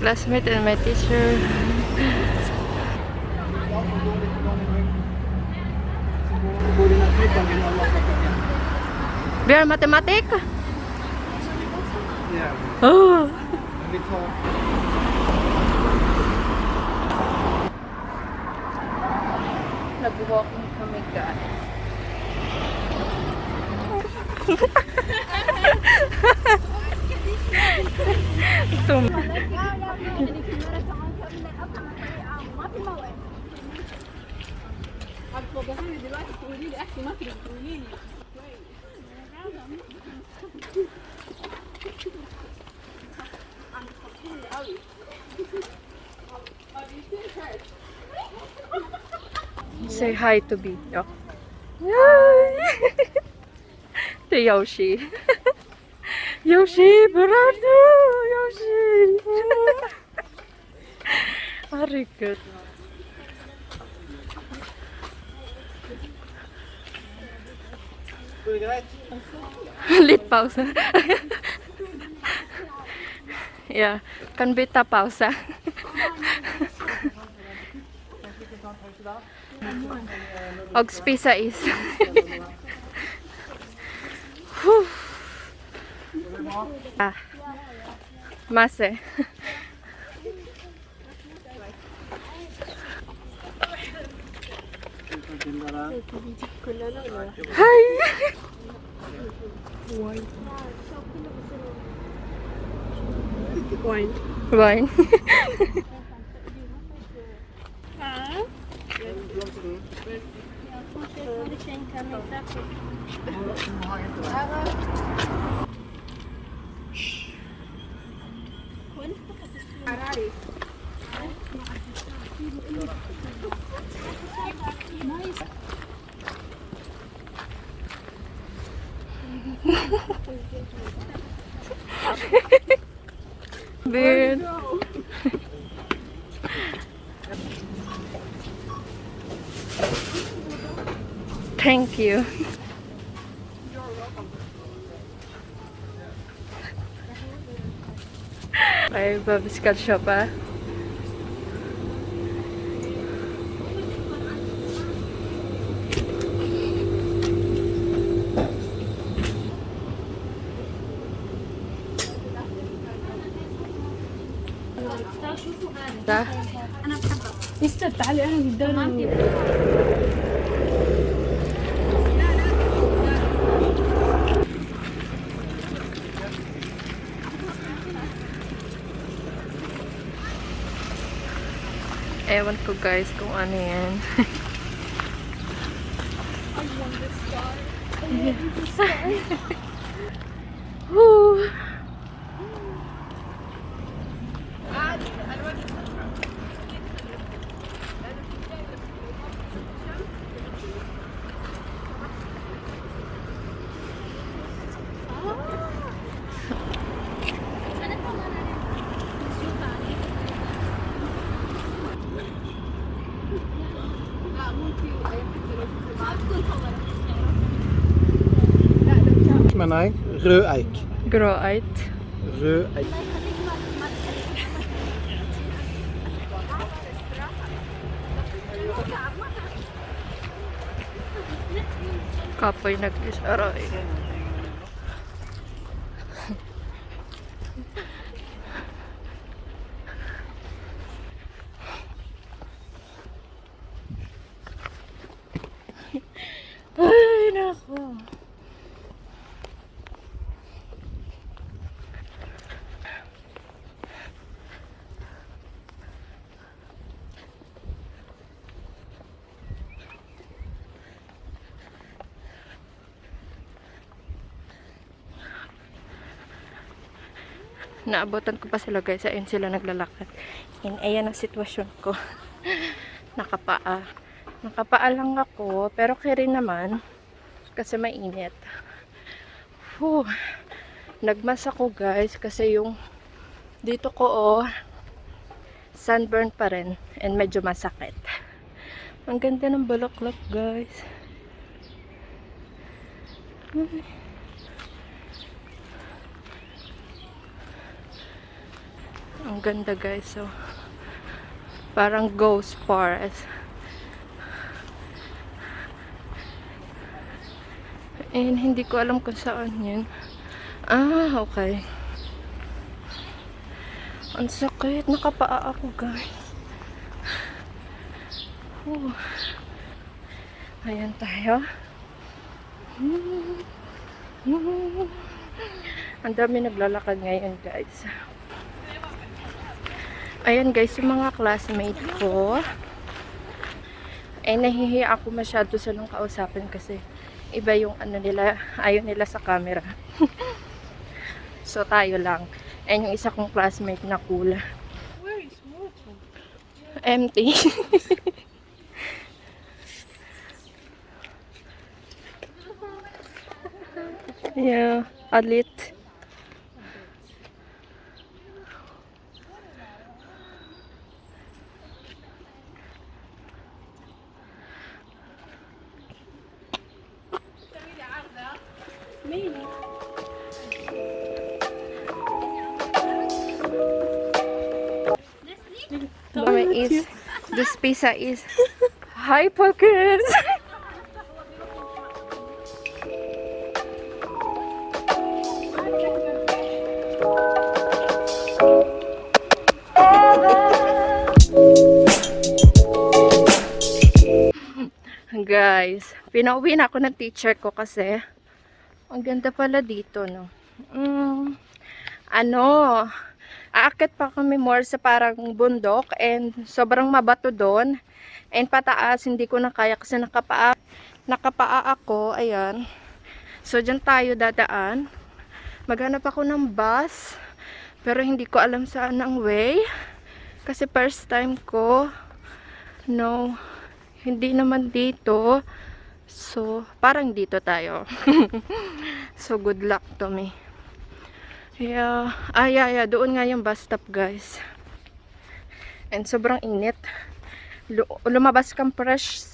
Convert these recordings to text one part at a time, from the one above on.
classmate and my teacher. Biar matematik? Yeah. Oh. Nag-walking kami, guys. Say hi to B. Oh. To Yoshi. Yoshi, Bernardo! Yoshi! Very good. Lit pausa. Ja, kan byta pausa. Og spisa is. Ah. Masse. Hi. Wine. Wine. Bird. Thank you. Ay, babiskal siya pa. لسه تعالي انا قدام. Ewan ko guys kung ano yan. Woo! Nee, reu-eik. Groeit. Reu-eik. Kapoy nag-isaray. Ay, nako. Naabotan ko pa sila guys. Ayun sila naglalakad. And ayan ang sitwasyon ko. Nakapaa. Nakapaa lang ako. Pero kaya rin naman. Kasi mainit. Whew. Nagmas ako guys. Kasi yung dito ko sunburn pa rin. And medyo masakit. Ang ganda ng bulaklak guys. Ang ganda guys. So, parang ghost forest. And hindi ko alam kung saan yun. Ah, okay. Ang sakit. Nakapaa ako guys. Oh. Ayan tayo. Ang dami naglalakad ngayon guys. Ayan guys, yung mga classmate ko. Nahihiya ako masyado silang kausapin kasi iba yung ano nila, ayaw nila sa camera. So tayo lang. And yung isa kong classmate na cool. Where is water? Empty. Yeah, a lit. Maybe. Mama is, this pizza is hi pockets. Guys, pinauwi na ako ng teacher ko kasi ang ganda pala dito, no? Ano, aakit pa kami more sa parang bundok and sobrang mabato doon. And pataas, hindi ko na kaya kasi nakapaa ako, ayan. So, dyan tayo dadaan. Maghanap ako ng bus, pero hindi ko alam saan ang way. Kasi first time ko, no, hindi naman dito. So, parang dito tayo. So, good luck to me. Yeah. Yeah. Doon nga yung bus stop, guys. And sobrang init. Lumabas kang fresh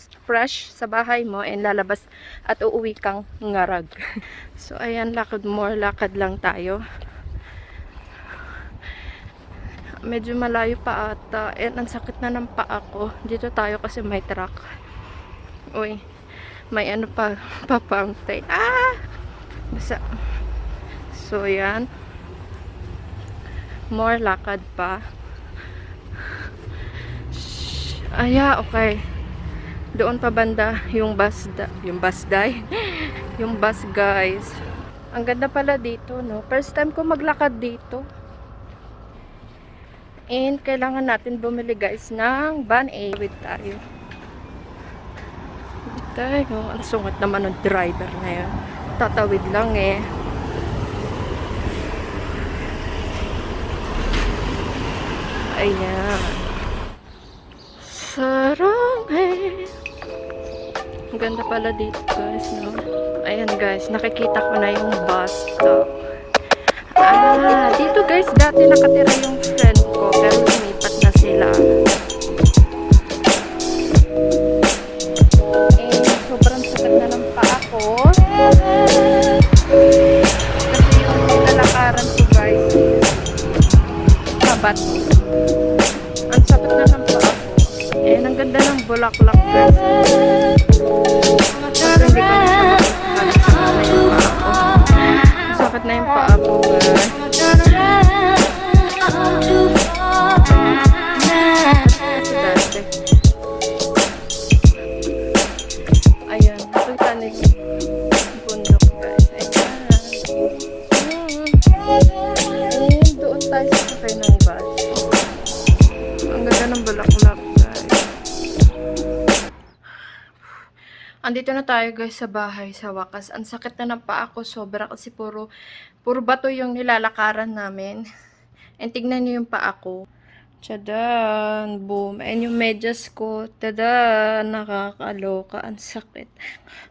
sa bahay mo and lalabas at uuwi kang ngarag. So, ayan, lakad lang tayo. Medyo malayo pa ata. And ang sakit na ng paa ko. Dito tayo kasi may truck. Uy. May ano pa, fountain. Basta. So, yan. More lakad pa. Okay. Doon pa banda yung bus, yung bus, guys. Ang ganda pala dito, no? First time ko maglakad dito. And kailangan natin bumili, guys, ng van with tayo. Ang sungat naman ng driver na yan. Tatawid lang eh. Ayan. Sarang eh. Ang ganda pala dito guys, no? Ayan guys, nakikita ko na yung bus stop. Dito guys, dati nakatira yung friend ko, pero lumipat na sila. Sobrang sakit na ng paa ko. Kasi yung nilalakaran ko guys, kabat. Ang sakit na ng paa ko. Ang ganda ng bulaklak guys. Kasi hindi ko ang sakit na yung paa ko guys. Ayan, nakita na yung bundok guys. Ayan, doon tayo sa sakay ng bus. Ang ganda ng bulaklak guys. Andito na tayo guys sa bahay sa wakas. Ang sakit na ng paa ko sobra kasi puro bato yung nilalakaran namin. And tignan niyo yung paa ko. Tadaan, boom. And yung medyas ko, tadaan, nakakaloka. Ang sakit.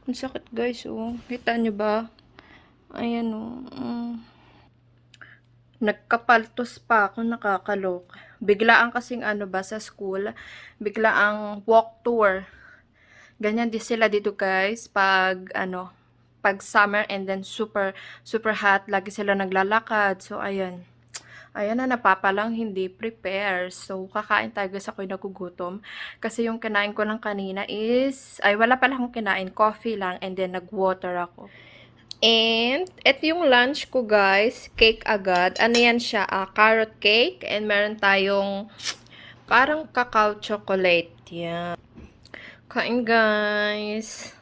Ang sakit guys, oh. Kita nyo ba? Ayan, oh. Nagkapaltos pa ako, nakakaloka. Biglaan kasing ano ba sa school, biglaang walk tour. Ganyan din sila dito guys, pag summer and then super hot, lagi sila naglalakad. So, ayan. Ayan na, napapalang hindi prepare. So, kakain tayo guys, ako'y nagugutom. Kasi yung kinain ko lang kanina is, ay wala pala akong kinain, coffee lang and then nag-water ako. And, ito yung lunch ko guys, cake agad. Ano yan siya? Carrot cake and meron tayong parang cacao chocolate. Yan. Kain guys.